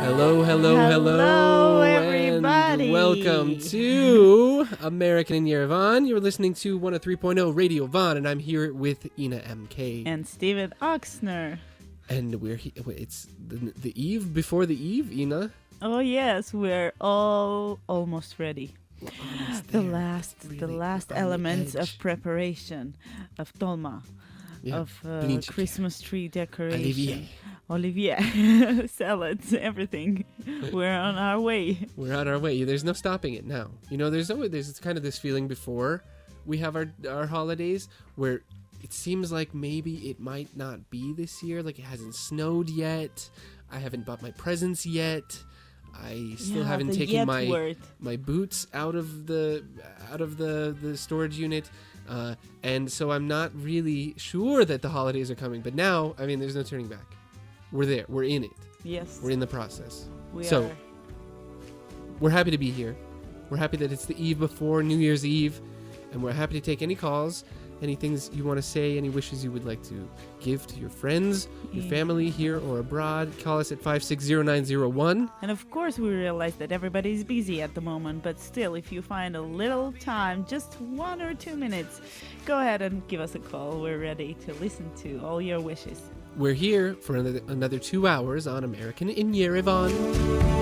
Hello, everybody. And welcome to American in Yerevan. You're listening to 103.0 Radio Van, and I'm here with Ina MK. And Steven Oxner. And it's the eve before the eve, Ina. Oh, yes, we're all almost ready. The last elements of preparation, of dolma, of Christmas tree decoration. Olivier, salads, everything. We're on our way. There's no stopping it now. You know, there's kind of this feeling before we have our holidays where it seems like maybe it might not be this year. Like it hasn't snowed yet. I haven't bought my presents yet. I still haven't taken my boots out of the storage unit. And so I'm not really sure that the holidays are coming. But now, I mean, there's no turning back. We're there. We're in it. Yes. We're in the process. We are. We're happy to be here. We're happy that it's the eve before New Year's Eve. And we're happy to take any calls, any things you want to say, any wishes you would like to give to your friends, your family here or abroad. Call us at 560-901. And of course we realize that everybody's busy at the moment, but still, if you find a little time, just 1 or 2 minutes, go ahead and give us a call. We're ready to listen to all your wishes. We're here for another 2 hours on American in Yerevan.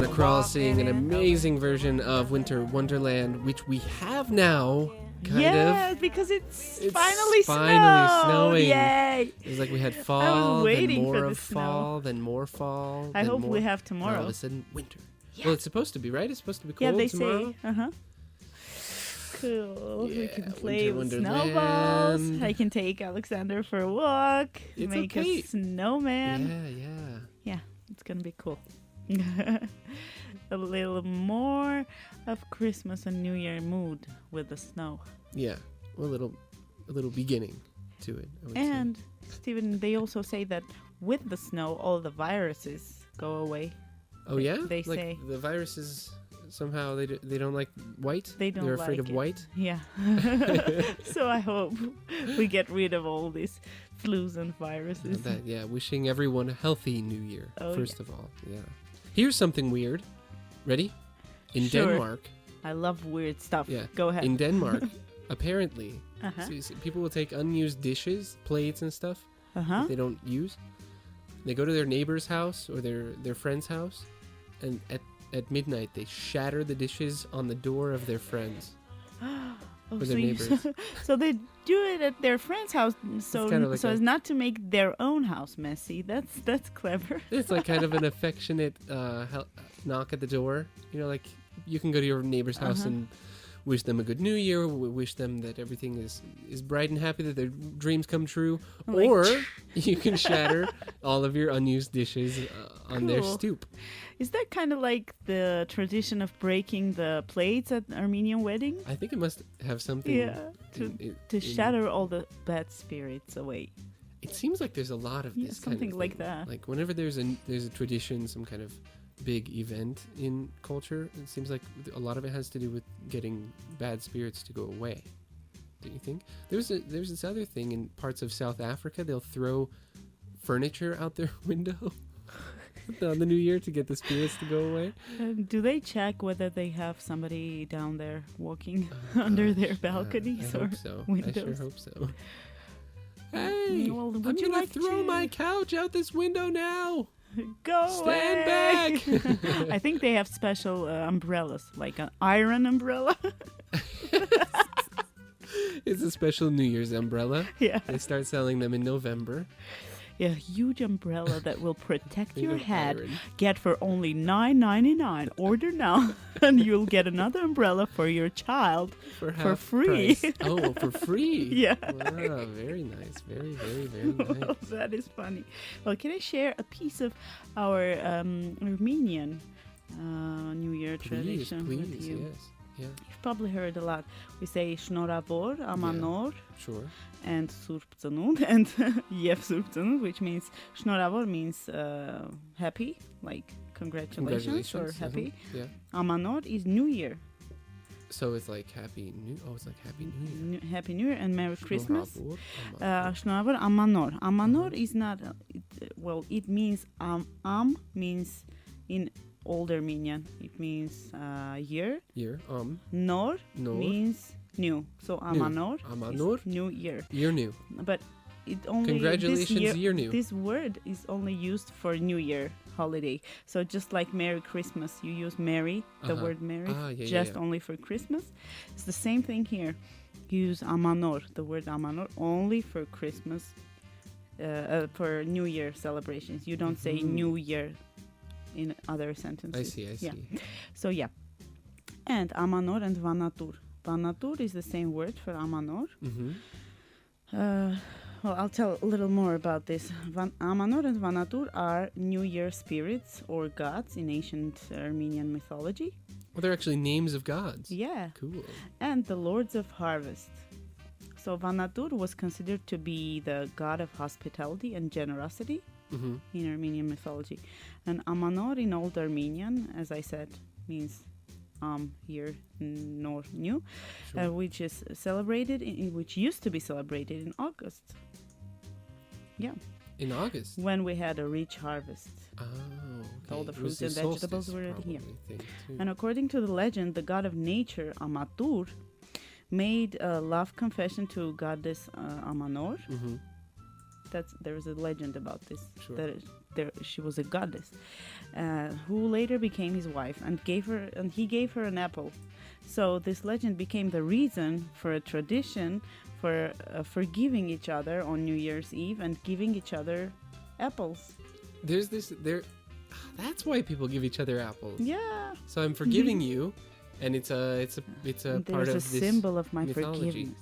Macraw sing an amazing version of Winter Wonderland, which we have now. Yes, because it's finally snowing. Yay! It's like we had fall, then more of snow. Fall, then more fall. I hope we have tomorrow. All of a sudden, winter. Yeah. Well, it's supposed to be, right? It's supposed to be cold tomorrow. tomorrow. Yeah, they say. Cool. Yeah, we can play with Wonderland. snowballs. I can take Alexander for a walk. Make a snowman. Yeah, it's gonna be cool. A little more of Christmas and New Year mood with the snow. Yeah, well, a little beginning to it. I would and say. Stephen, they also say that with the snow, all the viruses go away. Oh yeah, they like say the viruses somehow they don't like white. They're afraid of white. Yeah. So I hope we get rid of all these flus and viruses. Wishing everyone a healthy New Year first of all. Yeah. Here's something weird. Ready? In Denmark. I love weird stuff. Yeah. Go ahead. In Denmark, apparently, people will take unused dishes, plates, and stuff that they don't use. They go to their neighbor's house or their friend's house, and at midnight they shatter the dishes on the door of their friends. Or their neighbors. So they do it at their friend's house, so as not to make their own house messy. That's clever. It's like kind of an affectionate knock at the door. You know, like you can go to your neighbor's house and wish them a good New Year. Wish them that everything is bright and happy, that their dreams come true. Or you can shatter all of your unused dishes on their stoop. Is that kind of like the tradition of breaking the plates at Armenian wedding? I think it must have something to shatter all the bad spirits away. It seems like there's a lot of this something kind of like thing. that. Like whenever there's a tradition, some kind of big event in culture, it seems like a lot of it has to do with getting bad spirits to go away. Don't you think? There's this other thing in parts of South Africa. They'll throw furniture out their window on the New Year to get the spirits to go away. Do they check whether they have somebody down there walking under their balconies or windows? I sure hope so. Hey, I'm going to throw my couch out this window now. Go Stand back. I think they have special umbrellas, like an iron umbrella. It's a special New Year's umbrella. Yeah. They start selling them in November. A huge umbrella that will protect your head. Iron. Get for only $9.99. Order now, and you'll get another umbrella for your child for free. Oh, for free? Yeah. Wow, very nice. Very, very, very nice. Well, that is funny. Well, can I share a piece of our Armenian New Year tradition with you? Yes. Yeah. You've probably heard a lot. We say Shnoravor, Amanor, sure, and Surp Tsanud, and Yev Surp Tsanud, which means Shnoravor means happy, like congratulations or happy. Yeah. Amanor is New Year. So it's like Happy New Year. Happy New Year and Merry Christmas. Shnoravor, Amanor. Amanor is not, it means, means in Old Armenian. It means year. Year. Nor means new. So Amanor is new year. Year new. But it only congratulations, year new. This word is only used for New Year holiday. So just like Merry Christmas, you use Merry, the word Merry, only for Christmas. It's the same thing here. You use Amanor, the word Amanor, only for Christmas, for New Year celebrations. You don't say New Year in other sentences. I see. So yeah. And Amanor and Vanatur. Vanatur is the same word for Amanor. Well, I'll tell a little more about this. Amanor and Vanatur are New Year spirits or gods in ancient Armenian mythology. Well, they're actually names of gods. Yeah. Cool. And the lords of harvest. So Vanatur was considered to be the god of hospitality and generosity in Armenian mythology. And Amanor in Old Armenian, as I said, means year nor new, which is celebrated which used to be celebrated in August. Yeah. In August? When we had a rich harvest. Oh, okay. All the fruits and vegetables were here. And according to the legend, the god of nature, Amatur, made a love confession to goddess Amanor. There is a legend about this. Sure. That she was a goddess, who later became his wife, and he gave her an apple. So this legend became the reason for a tradition for forgiving each other on New Year's Eve and giving each other apples. That's why people give each other apples. Yeah. So I'm forgiving you, and it's a part of this symbol of my mythology. Forgiveness.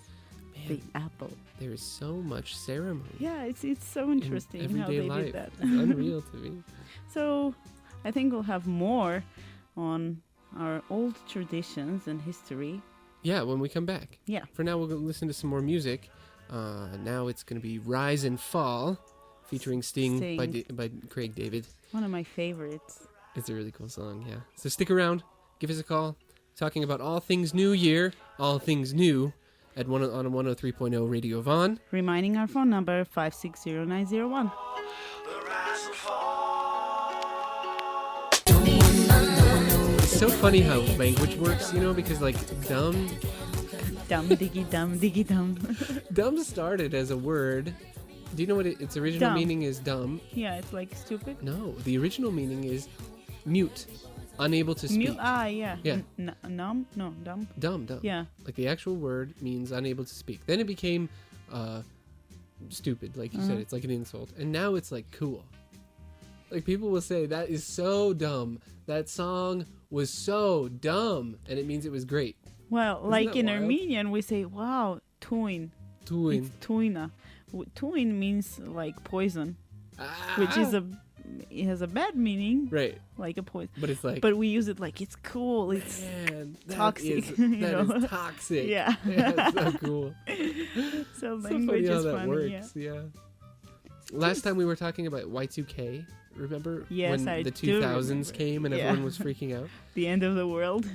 Man, the apple. There is so much ceremony. Yeah, it's so interesting in how they life. did that. It's unreal to me. So I think we'll have more on our old traditions and history. Yeah, when we come back. Yeah. For now, we'll go listen to some more music. Now it's going to be Rise and Fall, featuring Sting. By Craig David. One of my favorites. It's a really cool song, yeah. So stick around. Give us a call. Talking about all things New Year, all things new, on 103.0 Radio Vaughan. Reminding our phone number, 560-901. It's so funny how language works, because like dumb diggy dum. Dumb started as a word. Do you know what its original meaning is? Dumb. Yeah, it's like stupid. No, the original meaning is mute, unable to speak. Mute. Yeah. Yeah. Numb? No, dumb. Dumb. Yeah. Like the actual word means unable to speak. Then it became stupid, like you said. It's like an insult, and now it's like cool. Like people will say that is so dumb. That song was so dumb, and it means it was great. Well, like in Armenian, we say, wow, tuin. Tuin. It's tuina. Tuin means like poison, which is it has a bad meaning. Right. Like a poison. But it's like. But we use it like it's cool. It's toxic. That is toxic. Yeah. It's so cool. So language is funny. Works. Yeah. Last time we were talking about Y2K. Remember? Yes, when the 2000s came and everyone was freaking out? The end of the world.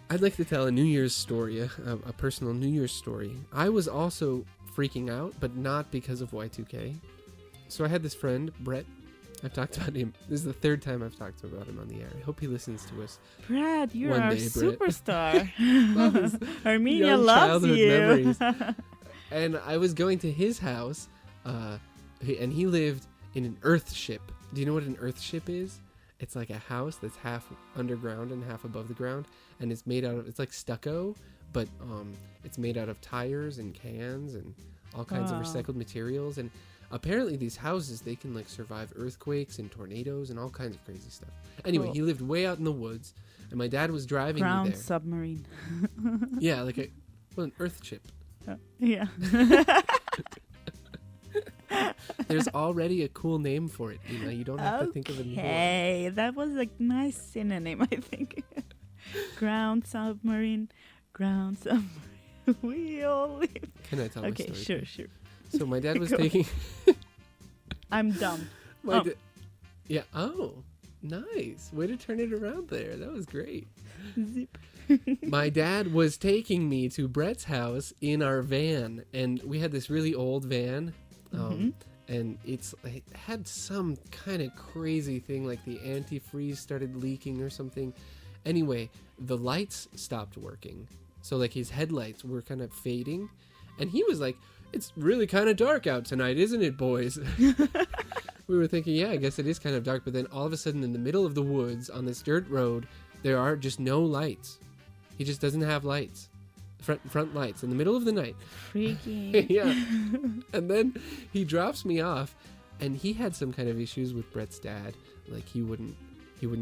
I'd like to tell a New Year's story, a personal New Year's story. I was also freaking out, but not because of Y2K. So I had this friend, Brett. I've talked about him. This is the third time I've talked about him on the air. I hope he listens to us. Brad, you're our superstar. Armenia young loves you. Memories. And I was going to his house, and he lived in an earth ship. Do you know what an earth ship is? It's like a house that's half underground and half above the ground, and it's made out of, it's like stucco, but it's made out of tires and cans and all kinds of recycled materials. And apparently these houses, they can like survive earthquakes and tornadoes and all kinds of crazy stuff. Anyway, He lived way out in the woods, and my dad was driving me there. Ground submarine. Yeah, like an earth ship. Yeah. There's already a cool name for it, You don't have to think of it anymore. Okay, that was a nice synonym, I think. Ground submarine. We all live. Can I tell my story? Okay, sure. So my dad was taking... I'm dumb. Yeah, nice. Way to turn it around there. That was great. Zip. My dad was taking me to Brett's house in our van, and we had this really old van. and it had some kind of crazy thing, like the antifreeze started leaking or something. Anyway, the lights stopped working, so like his headlights were kind of fading, and he was like, "It's really kind of dark out tonight, isn't it, boys?" We were thinking, yeah, I guess it is kind of dark, but then all of a sudden in the middle of the woods on this dirt road, there are just no lights. He just doesn't have lights. Front lights in the middle of the night. Freaky. Yeah. And then he drops me off, and he had some kind of issues with Brett's dad. Like he wouldn't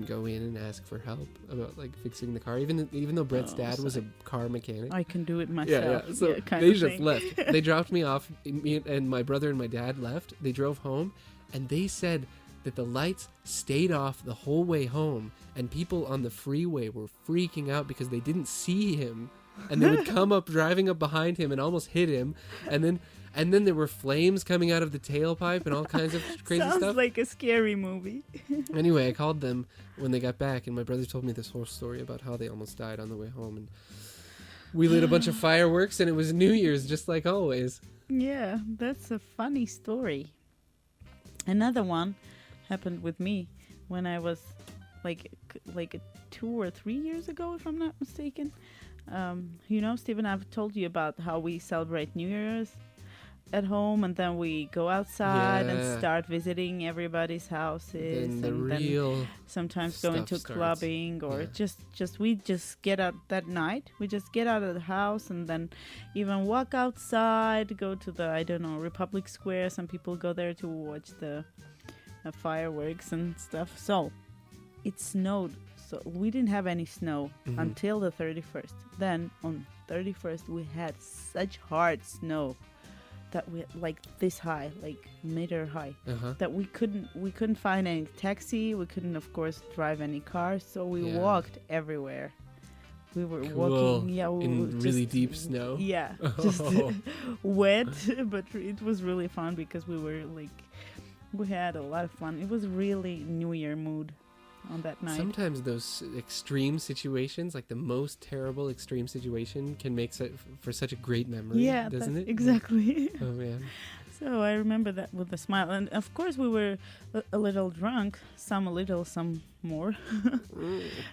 go in and ask for help about like fixing the car, even though Brett's dad was a car mechanic. I can do it myself. Yeah. So they just left. They dropped me off. Me and my brother and my dad left. They drove home, and they said that the lights stayed off the whole way home, and people on the freeway were freaking out because they didn't see him, and they would come up driving up behind him and almost hit him, and then there were flames coming out of the tailpipe and all kinds of crazy stuff. Sounds like a scary movie. Anyway, I called them when they got back, and my brother told me this whole story about how they almost died on the way home, and we lit a bunch of fireworks, and it was New Year's just like always. Yeah, that's a funny story. Another one happened with me when I was like 2 or 3 years ago, if I'm not mistaken. Stephen, I've told you about how we celebrate New Year's at home, and then we go outside and start visiting everybody's houses, then sometimes go into clubbing, or we just get out that night. We just get out of the house and then even walk outside, go to the Republic Square. Some people go there to watch the fireworks and stuff. So it snowed. So we didn't have any snow until the 31st. Then on 31st we had such hard snow that we like this high, like meter high, that we couldn't find any taxi. We couldn't, of course, drive any cars. So we walked everywhere. We were walking, in really deep snow. Yeah, just wet, but it was really fun because we had a lot of fun. It was really New Year mood on that night. Sometimes those extreme situations, like the most terrible extreme situation, can make for such a great memory, doesn't it? Exactly. Oh, man. So I remember that with a smile. And of course we were a little drunk, some a little, some more.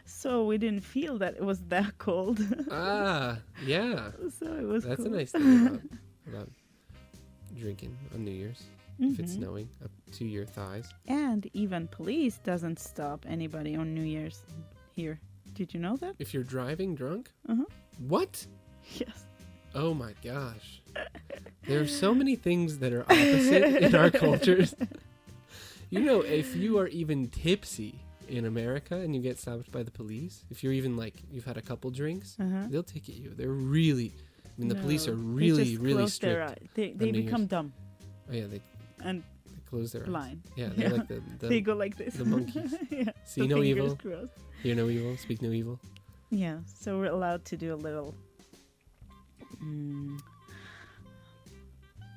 So we didn't feel that it was that cold. Yeah. So it was That's cool. a nice thing about drinking on New Year's. If it's snowing up to your thighs. And even police doesn't stop anybody on New Year's here. Did you know that? If you're driving drunk? What? Yes. Oh my gosh. There are so many things that are opposite in our cultures. If you are even tipsy in America and you get stopped by the police, if you're even you've had a couple drinks, they'll ticket you. They're really, the police are really, really strict. They become dumb. Oh yeah, they close their blind. eyes. Yeah, they're like the they go like this. The monkeys. Yeah. See no evil, hear no evil, speak no evil. Yeah, so we're allowed to do a little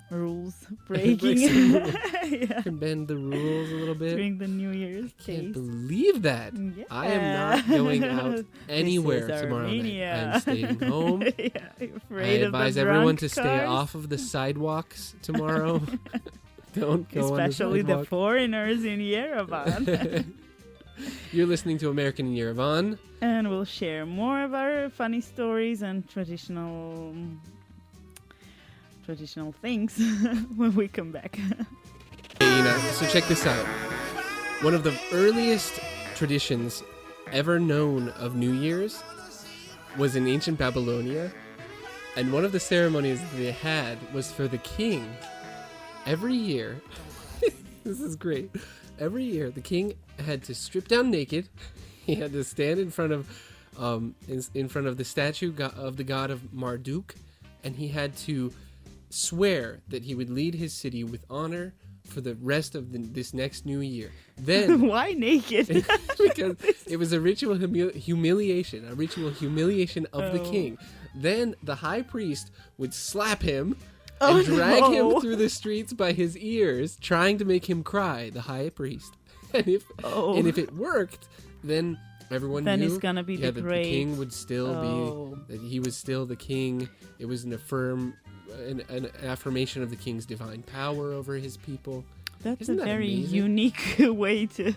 rules breaking. You can bend the rules a little bit during the New Year's. I can't believe that. Yeah. I am not going out anywhere tomorrow night. I'm staying home. I advise everyone to stay off of the sidewalks tomorrow. Don't go especially on the sidewalk. The foreigners in Yerevan. You're listening to American in Yerevan. And we'll share more of our funny stories and traditional things when we come back. So check this out. One of the earliest traditions ever known of New Year's was in ancient Babylonia. And one of the ceremonies they had was for the king. Every year, this is great. Every year, the king had to strip down naked. He had to stand in front of the statue of the god of Marduk, and he had to swear that he would lead his city with honor for the rest of this next new year. Then why naked? Because it was a ritual humiliation of the king. Then the high priest would slap him and drag him through the streets by his ears, trying to make him cry, the high priest. And if it worked, then everyone knew he's gonna be the king would still be, that he was still the king. It was an affirmed an affirmation of the king's divine power over his people. That's Isn't a that very amazing? unique way to,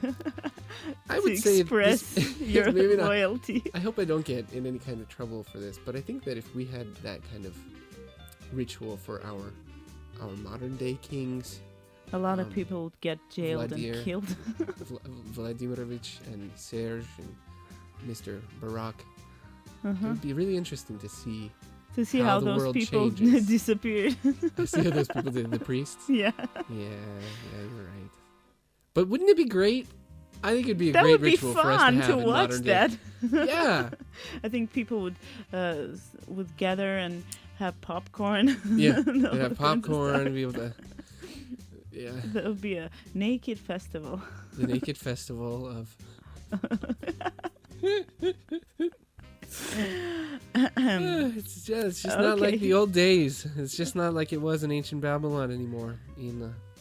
I would to say express your maybe not. loyalty. I hope I don't get in any kind of trouble for this, but I think that if we had that kind of ritual for our modern day kings, A lot of people would get jailed Vladimir. and killed. Vladimirovich and Serge and Mr. Barak, it Uh-huh. would be really interesting to see To see how how the those world people changes. disappeared. see how those people did, the priests. Yeah. Yeah, you're right. But wouldn't it be great? I think it'd be a That great would be ritual for us to fun have to in watch modern that. day. Yeah, I think people would gather and have popcorn. yeah. and all They'd have kinds of popcorn stuff. and be able to. Yeah, That would be a naked festival. the naked festival of. It's just not like Okay. the old days. It's just not like it was in ancient Babylon anymore.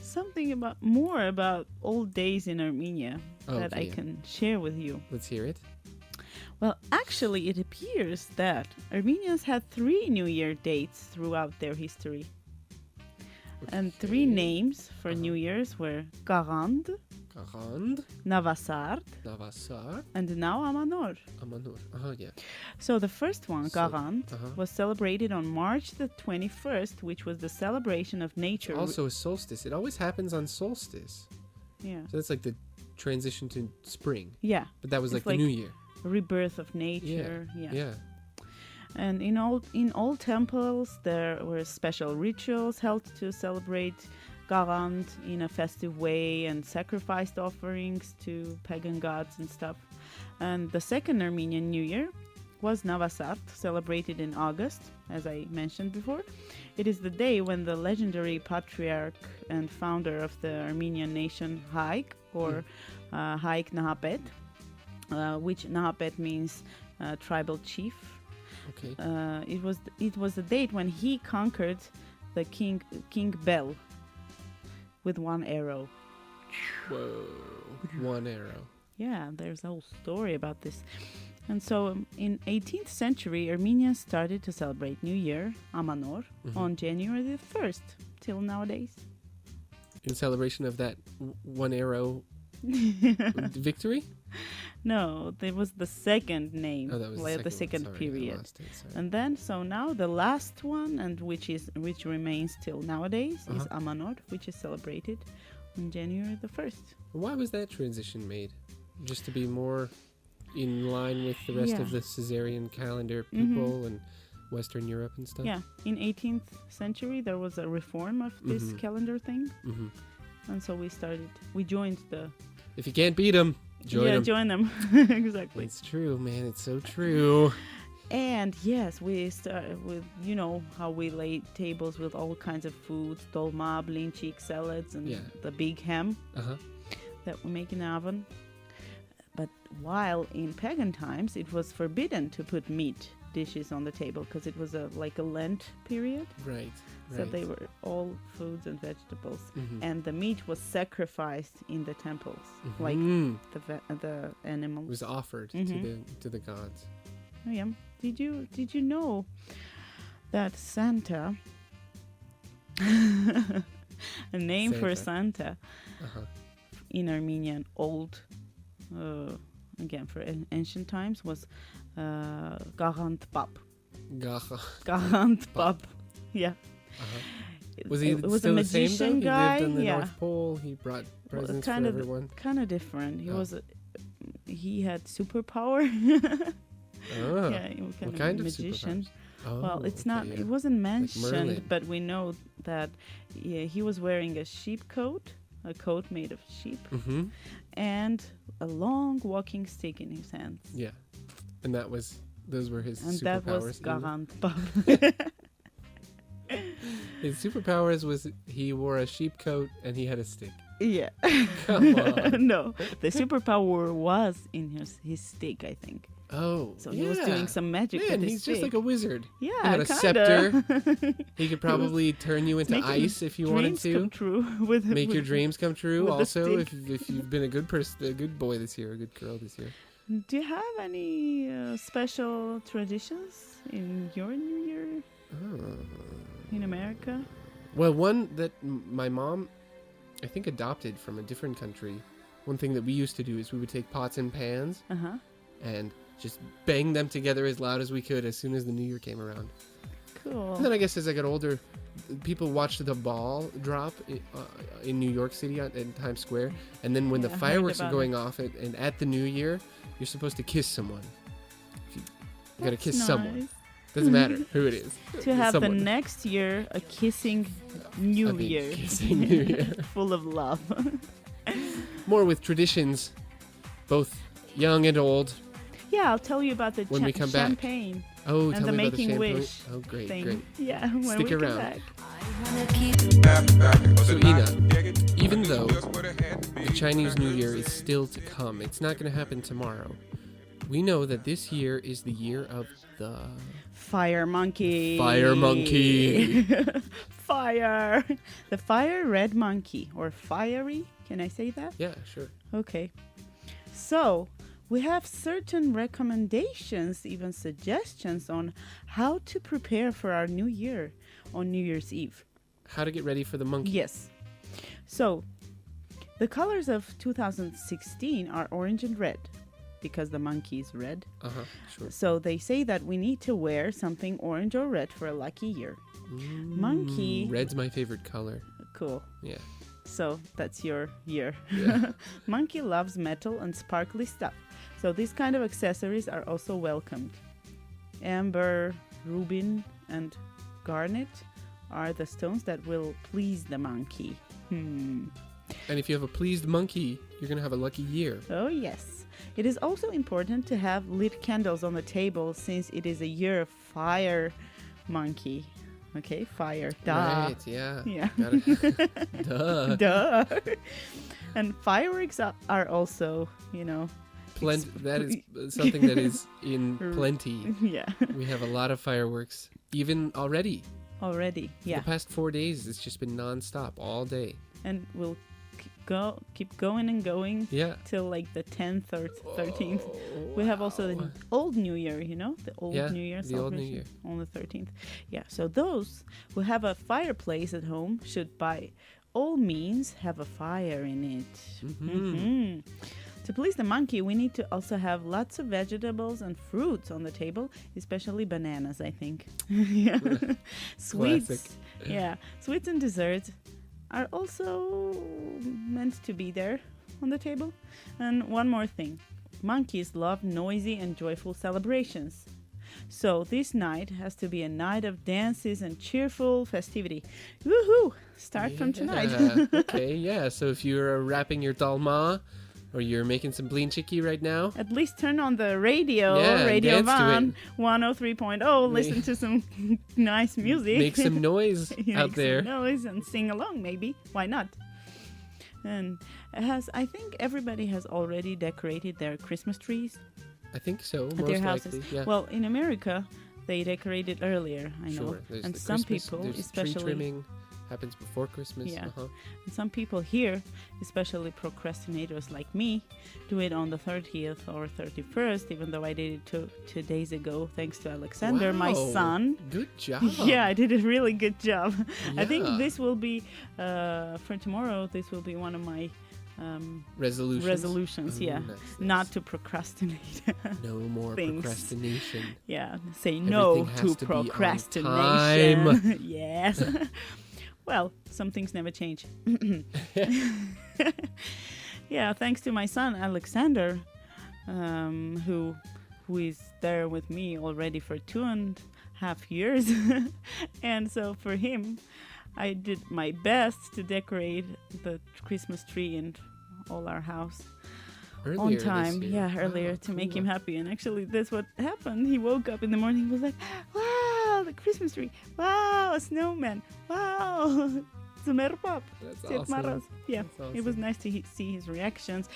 Something more about old days in Armenia that I yeah. can share with you. Let's hear it. Well, actually, it appears that Armenians had 3 New Year dates throughout their history. And 3 names for New Year's were Garand, Garand, Navasart, Navasar, and now Amanor. Amanur. Oh yeah. So the first one, So- Garand, Uh-huh. was celebrated on March the 21st, which was the celebration of nature. Also a solstice. It always happens on solstice. Yeah. So that's like the transition to spring. Yeah. But that was It's like the like- new year. Rebirth of nature. Yeah. Yeah. And in all temples, there were special rituals held to celebrate Garand in a festive way and sacrificed offerings to pagan gods and stuff. And the second Armenian New Year was Navasart, celebrated in August, as I mentioned before. It is the day when the legendary patriarch and founder of the Armenian nation, Haik, or Haik Nahapet, which Nahapet means tribal chief. Okay. It was the date when he conquered the King Bel with 1 arrow. Whoa. One arrow. Yeah, there's a whole story about this. And so in 18th century, Armenians started to celebrate New Year, Amanor, on January the 1st till nowadays. In celebration of that one arrow victory? No, there was the second name, Oh, that was like the second Sorry, I period. lost it. Sorry. And then, so now the last one, and which remains till nowadays, is Amanor, which is celebrated on January the 1st. Why was that transition made? Just to be more in line with the rest of the Caesarean calendar people and Western Europe and stuff? Yeah, in 18th century there was a reform of this calendar thing, and so we joined the. If you can't beat them, join them. Exactly. It's true, man. It's so true. And yes, we start with, you know, how we lay tables with all kinds of foods, dolma, blinchik, salads, and the big ham that we make in the oven. But while in pagan times, it was forbidden to put meat dishes on the table because it was like a Lent period. Right. So they were all foods and vegetables, and the meat was sacrificed in the temples, like the animals. It was offered to the gods. Oh yeah. Did you know that Santa, a name for Santa in Armenian old, again for ancient times, was Garant Pap. Garant Pap. Yeah. Was he it was still a the same magician though? guy. He lived on the yeah. North Pole. He brought presents for everyone. Kind of different. He had superpower. Yeah, he was kind of a magician. Well, it's not. It wasn't mentioned, like but we know that he was wearing a sheep coat, a coat made of sheep, and a long walking stick in his hands. Yeah, and those were his and superpowers. That was Garant. His superpowers was he wore a sheep coat and he had a stick. Yeah. Come on. No, the superpower was in his stick, I think. Oh, so he was doing some magic with his he's stick. just like a wizard. Yeah, he had a scepter. He could probably turn you into ice if you wanted to. Come true make your dreams come true. Also, if you've been a good person, a good boy this year, a good girl this year. Do you have any special traditions in your New Year? in America? Well, one that my mom, I think, adopted from a different country. One thing that we used to do is we would take pots and pans and just bang them together as loud as we could as soon as the New Year came around. Cool. And then I guess as I got older, people watched the ball drop in New York City in Times Square. And then when the fireworks are going off and at the New Year, you're supposed to kiss someone. You got to kiss someone. Doesn't matter who it is. To have someone. The next year a kissing New Year. Kissing New Year. Full of love. More with traditions, both young and old. Yeah, I'll tell you about the when we come champagne. Back. Oh, and tell the me Making about the Wish. Oh, great, thing. great. Yeah, when Stick we around. Come back. So Ina, even though the Chinese New Year is still to come, it's not going to happen tomorrow. We know that this year is the year of the Fire Monkey. Fire Monkey. Fire. The Fire Red Monkey, or Fiery. Can I say that? Yeah, sure. Okay. So, we have certain recommendations, even suggestions on how to prepare for our new year on New Year's Eve. How to get ready for the monkey. Yes. So, the colors of 2016 are orange and red because the monkey is red. Sure. So, they say that we need to wear something orange or red for a lucky year. Monkey. Red's my favorite color. Cool. Yeah. So that's your year. Yeah. Monkey loves metal and sparkly stuff. So these kind of accessories are also welcomed. Amber, ruby, and garnet are the stones that will please the monkey. And if you have a pleased monkey, you're going to have a lucky year. Oh, yes. It is also important to have lit candles on the table since it is a year of fire monkey. Okay, fire. Duh. Right, yeah. Yeah. Duh. Duh. And fireworks are also, that is something that is in plenty. Yeah. We have a lot of fireworks, even already. Yeah. For the past 4 days, it's just been nonstop all day. And we'll keep going and going till like the 10th or 13th. We have also the old New Year, the old New Year celebration. Old New Year. On the 13th. Yeah, so those who have a fireplace at home should by all means have a fire in it. To please the monkey, we need to also have lots of vegetables and fruits on the table, especially bananas, I think. Yeah. Sweets. Classic. Yeah, sweets and desserts are also meant to be there on the table. And one more thing. Monkeys love noisy and joyful celebrations. So this night has to be a night of dances and cheerful festivity. Woohoo! Start from tonight. Okay, yeah. So if you're wrapping your dalma or you're making some blinchiki right now, at least turn on the radio, Yerevan 103.0, listen to some nice music. Make some noise out there. Some noise and sing along, maybe. Why not? And I think everybody has already decorated their Christmas trees. I think so, at most their houses. likely. Yeah. Well, in America, they decorate it earlier, I know. Sure. There's and the some Christmas, people, there's especially tree trimming happens before Christmas. Yeah. And some people here, especially procrastinators like me, do it on the 30th or 31st, even though I did it 2 days ago, thanks to Alexander, my son. Good job. Yeah, I did a really good job. Yeah. I think this will be, for tomorrow, this will be one of my resolutions. Nice. Not to procrastinate. No more procrastination. Yeah, say no to procrastination. Yes. Well, some things never change. Yeah, thanks to my son Alexander, who is there with me already for 2.5 years. And so for him, I did my best to decorate the Christmas tree in all our house Earlier on time. This year. Earlier to make him happy. And actually, that's what happened. He woke up in the morning and was like, wow, the Christmas tree. Wow, a snowman. Wow. Zumerpap. That's awesome. Yeah, That's awesome. It was nice to see his reactions,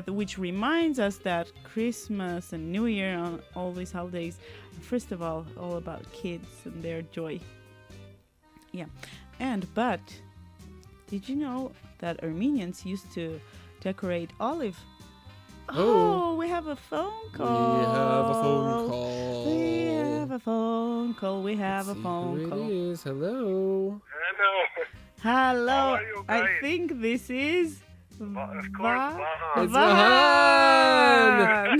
which reminds us that Christmas and New Year and all these holidays are first of all about kids and their joy. Yeah. But did you know that Armenians used to decorate olive? Oh, we have a phone call. We have a phone call. We have a phone call. We have a phone call. Who it is? Hello. Hello. How are you guys? I think this is Of course, It's Vahan.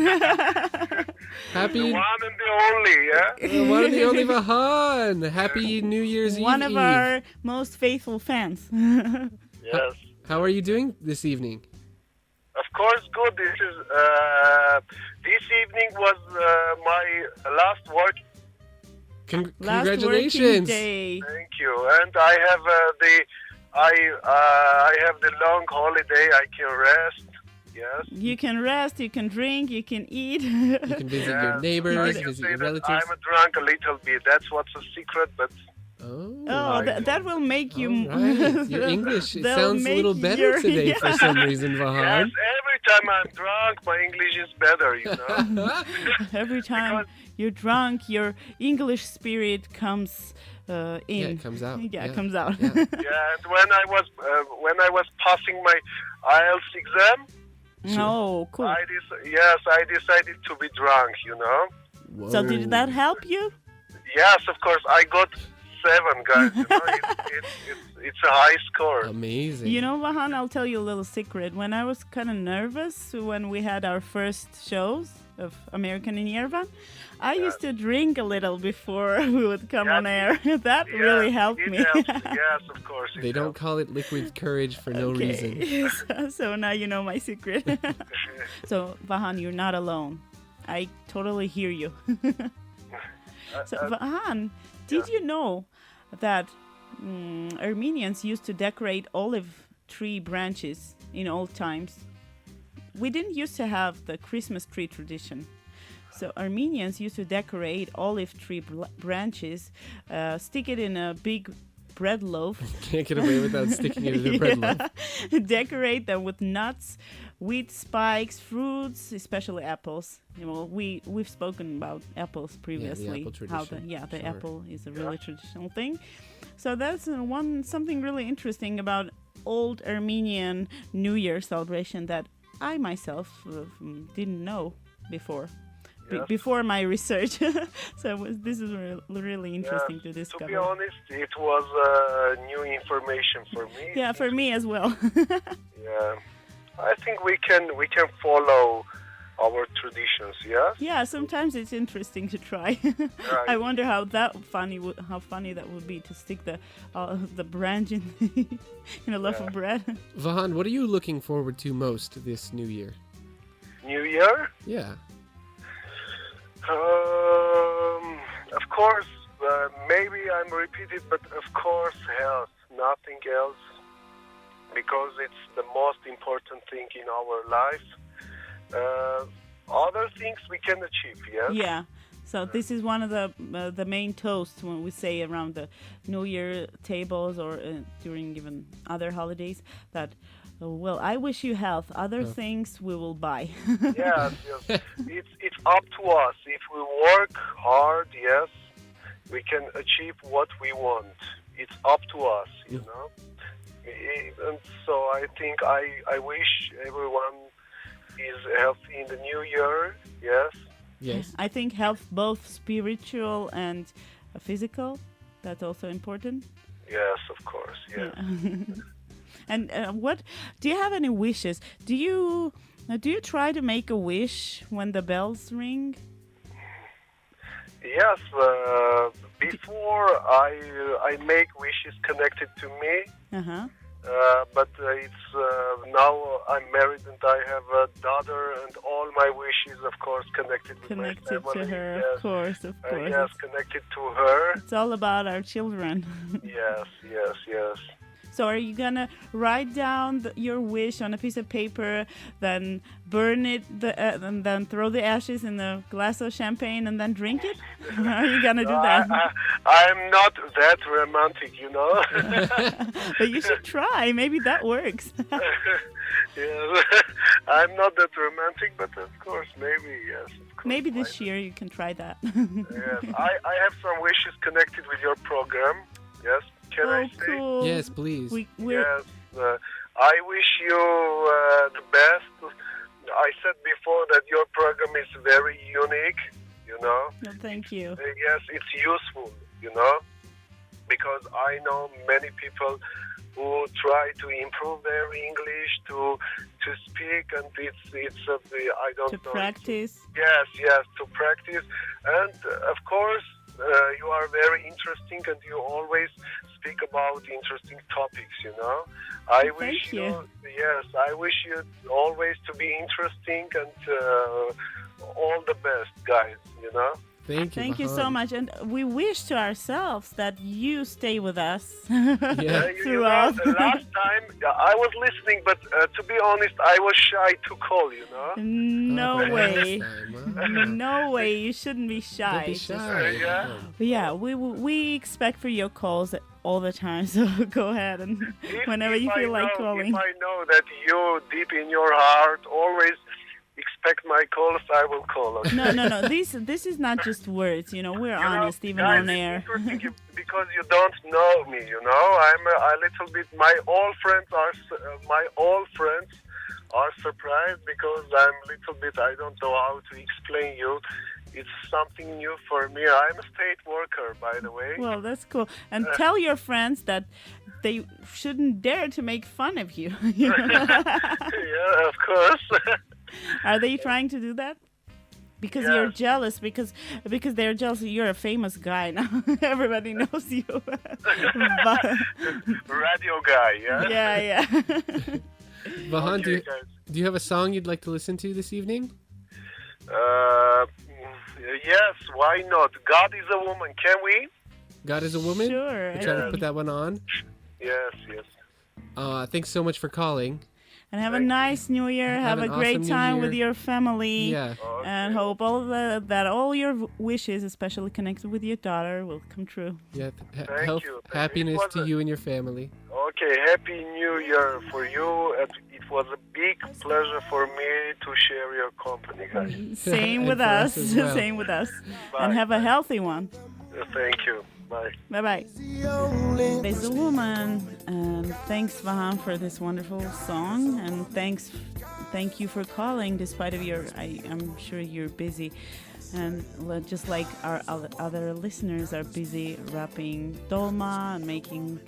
Happy the one and the only, yeah? the one and the only Vahan. Happy New Year's One of Eve. our most faithful fans. Yes. How are you doing this evening? Of course, good. This evening was my last work. Last working Congratulations. day. Thank you. And I have the long holiday. I can rest. Yes. You can rest, you can drink, you can eat. You can visit your I neighbors, can visit say your that relatives. I'm drunk a little bit. That's what's a secret, but Oh, that will make you. All right. Your English it They'll sounds a little make better your- today for yeah. some reason, yes, Vahan. every time I'm drunk, my English is better, you know? Every time you're drunk, your English spirit comes in. Yeah, it comes out. Yeah, it comes out. Yeah. Yeah, and when I was passing my IELTS exam, Oh, cool. I decided to be drunk, you know? Whoa. So did that help you? Yes, of course. I got 7, guys. You know? It's a high score. Amazing. You know, Vahan, I'll tell you a little secret. When I was kind of nervous when we had our first shows of American in Yerevan, I used to drink a little before we would come on air. That really helped it me. helps. Yes, of course. They don't call it liquid courage for no reason. So now you know my secret. So, Vahan, you're not alone. I totally hear you. So, Vahan, did you know that Armenians used to decorate olive tree branches in old times? We didn't used to have the Christmas tree tradition. So Armenians used to decorate olive tree branches, stick it in a big bread loaf. Can't get away without sticking it in a bread loaf. Decorate them with nuts, wheat spikes, fruits, especially apples. You know, we've spoken about apples previously. apple tradition. The Sure. apple is a really traditional thing. So that's something really interesting about old Armenian New Year celebration that I myself didn't know before. Before my research. So this is really interesting to discover. To be honest, it was new information for me. Yeah, for me as well. Yeah, I think we can follow our traditions. Yeah. Yeah, sometimes it's interesting to try. Right. I wonder how funny that would be to stick the branch in in a loaf of bread. Vahan, what are you looking forward to most this new year? New Year. Yeah. Of course, maybe I'm repeated, but of course, health, nothing else, because it's the most important thing in our life. Other things we can achieve, yes? Yeah. So this is one of the main toasts when we say around the New Year tables or during even other holidays that, well, I wish you health. Other things we will buy. Yes. It's up to us. If we work hard, yes, we can achieve what we want. It's up to us, you know. And so I think I wish everyone is healthy in the new year. Yes. Yes. I think health, both spiritual and physical, that's also important. Yes, of course. Yes. Yeah. And what do you have any wishes? Do you try to make a wish when the bells ring? Yes. Before I make wishes connected to me. Uh-huh. But it's now I'm married and I have a daughter, and all my wishes, of course, connected with my Connected family. to her, Yes. of course. Yes, connected to her. It's all about our children. Yes. So are you gonna write down your wish on a piece of paper, then burn it, and then throw the ashes in a glass of champagne and then drink it? How are you gonna do that? I'm not that romantic, you know. But you should try. Maybe that works. Yes. I'm not that romantic, but of course, maybe yes. Of course, Maybe this year you can try that. Yes, I have some wishes connected with your program. Yes, can I say? Cool. Yes, please. Yes, I wish you the best. I said before that your program is very unique, you know. Well, thank you. Yes, it's useful, you know, because I know many people who try to improve their English to speak, and it's I don't to know. Practice. Yes, to practice, and of course you are very interesting, and you always speak about interesting topics. You know, I wish you. Yes, I wish you always to be interesting, and all the best, guys. You know. Thank you so much, and we wish to ourselves that you stay with us throughout. Last time I was listening, but to be honest, I was shy to call. You know. No way, no way. You shouldn't be shy. Don't be shy. Yeah, we expect for your calls all the time. So go ahead and whenever you feel like calling. If I know that you deep in your heart always expect my calls, I will call. Okay? No. This is not just words. You know, we're honest even guys, on air. Because you don't know me. You know, I'm a little bit. My old friends are surprised because I'm a little bit. I don't know how to explain you. It's something new for me. I'm a state worker, by the way. Well, that's cool. And tell your friends that they shouldn't dare to make fun of you. Yeah, of course. Are they trying to do that? Because you're jealous, because they're jealous. You're a famous guy now. Everybody knows you. Radio guy, yeah? Yeah. Vahan, do you have a song you'd like to listen to this evening? Yes, why not? God is a woman. Can we? God is a woman? Sure. We're trying to put that one on. Yes. Thanks so much for calling. And have a nice New Year. Have a great awesome time New Year. with your family. Yeah. Okay. And hope that all your wishes, especially connected with your daughter, will come true. Yeah. Thank you. Happiness to you and your family. Okay, Happy New Year for you. And it was a big pleasure for me to share your company, guys. Same with for us. us as well. Same with us. Bye. And have a healthy one. Thank you. Bye. Bye-bye. There's a woman, and thanks Vahan for this wonderful song, and thank you for calling despite of I'm sure you're busy, and just like our other listeners are busy wrapping dolma and making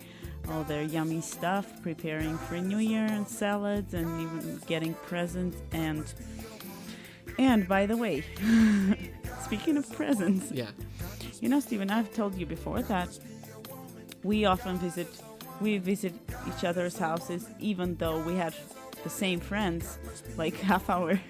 all their yummy stuff, preparing for New Year and salads and even getting presents and by the way, speaking of presents, you know, Stephen, I've told you before that we often visit each other's houses, even though we had the same friends like half hour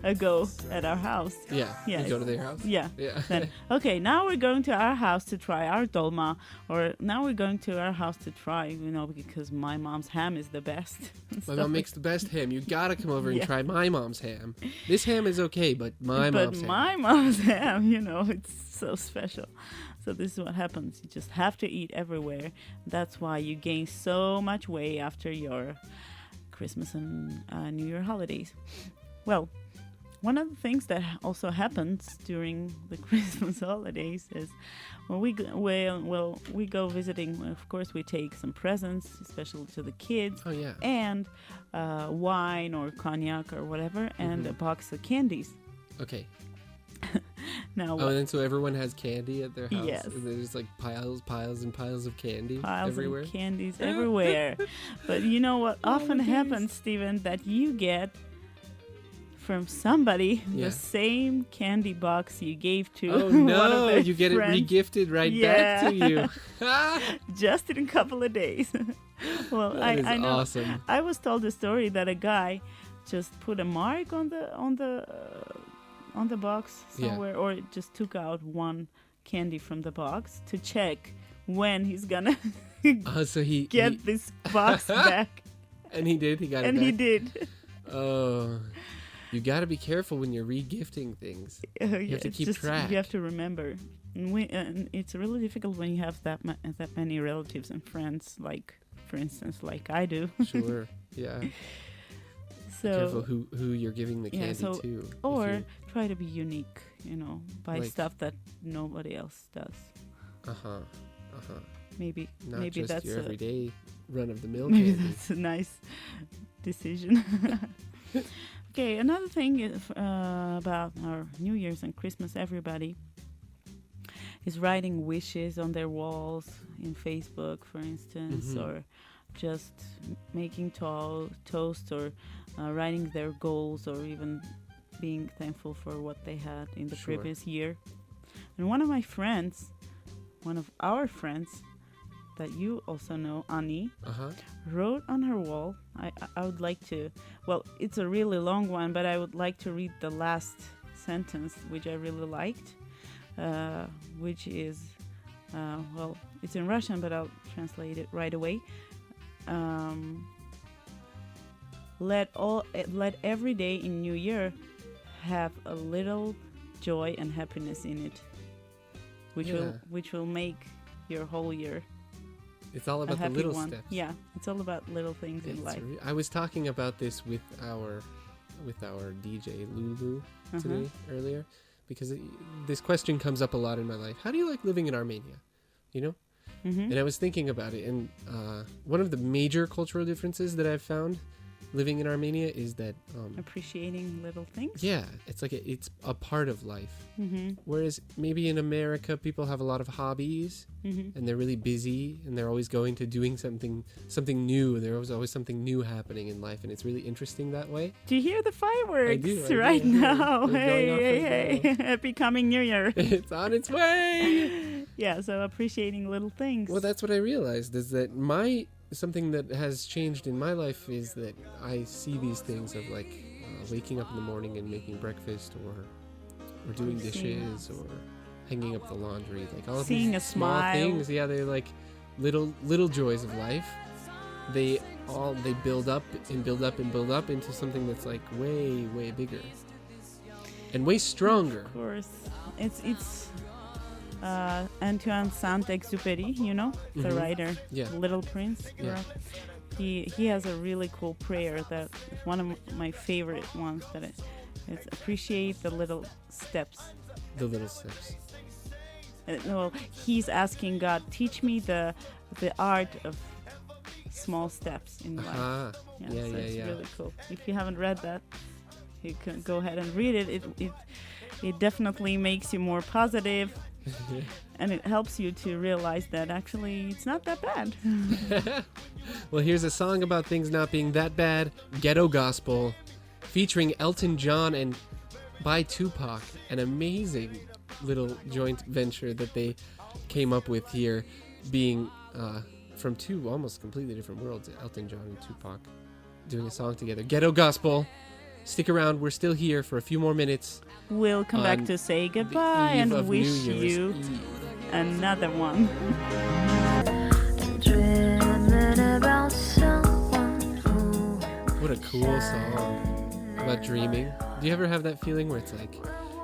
ago at our house. Yeah. You go to their house? Yeah. Then, okay, now we're going to our house to try our dolma, or now we're going to our house to try, you know, because my mom's ham is the best. My mom makes the best ham. You gotta come over and try my mom's ham. This ham is okay, but my mom's ham, you know, it's so special. So this is what happens. You just have to eat everywhere. That's why you gain so much weight after your Christmas and New Year holidays. Well, one of the things that also happens during the Christmas holidays is when we go visiting. Of course, we take some presents, especially to the kids. Oh yeah. And wine or cognac or whatever, and a box of candies. Okay. Now. And then so everyone has candy at their house. Yes. And there's like piles and piles of candy everywhere. Of candies everywhere. But you know what often happens, Stephen, that you get from somebody the same candy box you gave to one of their you get friends. It regifted back to you. Just in a couple of days. Well, that is I know. Awesome. I was told a story that a guy just put a mark on the box somewhere, or just took out one candy from the box to check when he's gonna so he get this box back. And he did. He got it back. And he did. Oh, you got to be careful when you're regifting things. You have to keep track. You have to remember. And it's really difficult when you have that many relatives and friends, like, for instance, like I do. Sure. Yeah. So careful who you're giving the candy to. Or try to be unique, you know, buy stuff that nobody else does. Maybe just that's your everyday run of the mill maybe candy. that's a nice decision. Okay, another thing is, about our New Year's and Christmas, everybody is writing wishes on their walls in Facebook, for instance, or just making toast or writing their goals, or even being thankful for what they had in the previous year. And one of our friends that you also know, Annie, wrote on her wall. I would like to, well, it's a really long one, but I would like to read the last sentence, which I really liked, which is, well, it's in Russian, but I'll translate it right away. Let every day in New Year have a little joy and happiness in it, which will make your whole year. It's all about the little steps. Yeah, it's all about little things in life. I was talking about this with our DJ Lulu today earlier, because this question comes up a lot in my life. How do you like living in Armenia? You know? And I was thinking about it, and one of the major cultural differences that I've found living in Armenia is that appreciating little things. Yeah, it's like it's a part of life. Whereas maybe in America, people have a lot of hobbies, and they're really busy, and they're always going to doing something new. There's always something new happening in life, and it's really interesting that way. Do you hear the fireworks? I do, now? Hey! Happy coming New Year! It's on its way. Yeah, so appreciating little things. Well, that's what I realized, is that something that has changed in my life is that I see these things of like waking up in the morning and making breakfast, or doing dishes, or hanging up the laundry, like all of these small things. Yeah, they're like little joys of life. They build up and build up and build up into something that's like way, way bigger and way stronger. Of course, it's Antoine Saint-Exupéry, you know, the writer, Little Prince. Yeah. He has a really cool prayer that is one of my favorite ones. That it's appreciate the little steps. The little steps. Well, he's asking God, teach me the art of small steps in life. It's really cool. If you haven't read that, you can go ahead and read it. It definitely makes you more positive. And it helps you to realize that actually it's not that bad. Well, here's a song about things not being that bad, Ghetto Gospel, featuring Elton John and by Tupac, an amazing little joint venture that they came up with here, being from two almost completely different worlds, Elton John and Tupac doing a song together. Ghetto Gospel. Stick around, we're still here for a few more minutes. We'll come back to say goodbye and wish you another one. What a cool song about dreaming. Do you ever have that feeling where it's like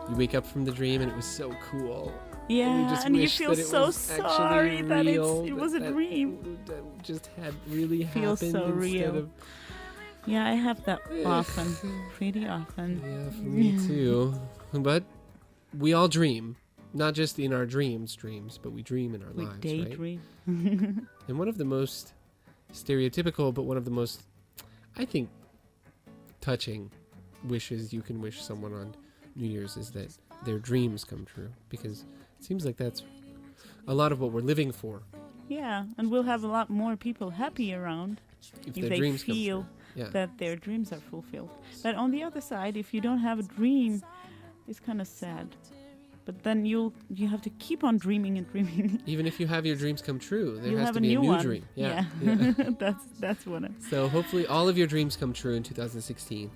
you wake up from the dream and it was so cool? Yeah, and you feel so sorry that it was a dream. That just had really happened so real. Yeah, I have that often, pretty often. Yeah, for me too. But we all dream, not just in our dreams, but we dream in our lives, daydream. Right? And one of the most stereotypical, but one of the most, I think, touching wishes you can wish someone on New Year's is that their dreams come true, because it seems like that's a lot of what we're living for. Yeah, and we'll have a lot more people happy around if they feel that their dreams are fulfilled. But on the other side, if you don't have a dream, it's kind of sad. But then you have to keep on dreaming and dreaming. Even if you have your dreams come true, there has to be a new dream. Yeah. That's what I'm... So hopefully all of your dreams come true in 2016.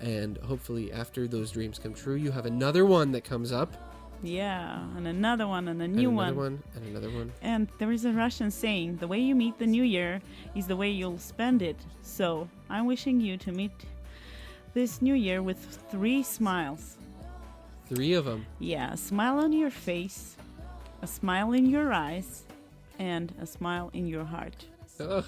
And hopefully after those dreams come true, you have another one that comes up. Yeah, and another one, and a new one. And another one. And there is a Russian saying, the way you meet the new year is the way you'll spend it. So I'm wishing you to meet this new year with 3 smiles. 3 of them? Yeah, a smile on your face, a smile in your eyes, and a smile in your heart. Ugh.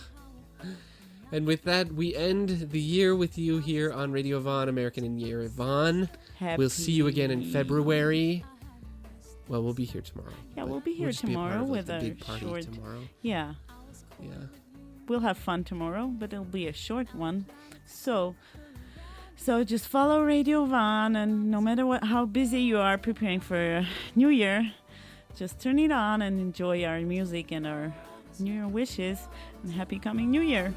And with that, we end the year with you here on Radio Von, American in Yerevan. We'll see you again in February. Well, we'll be here tomorrow. Yeah, we'll be here tomorrow with a big party short... tomorrow. Yeah. Yeah. We'll have fun tomorrow, but it'll be a short one. So, So just follow Radio Van, and no matter how busy you are preparing for New Year, just turn it on and enjoy our music and our New Year wishes. And happy coming New Year.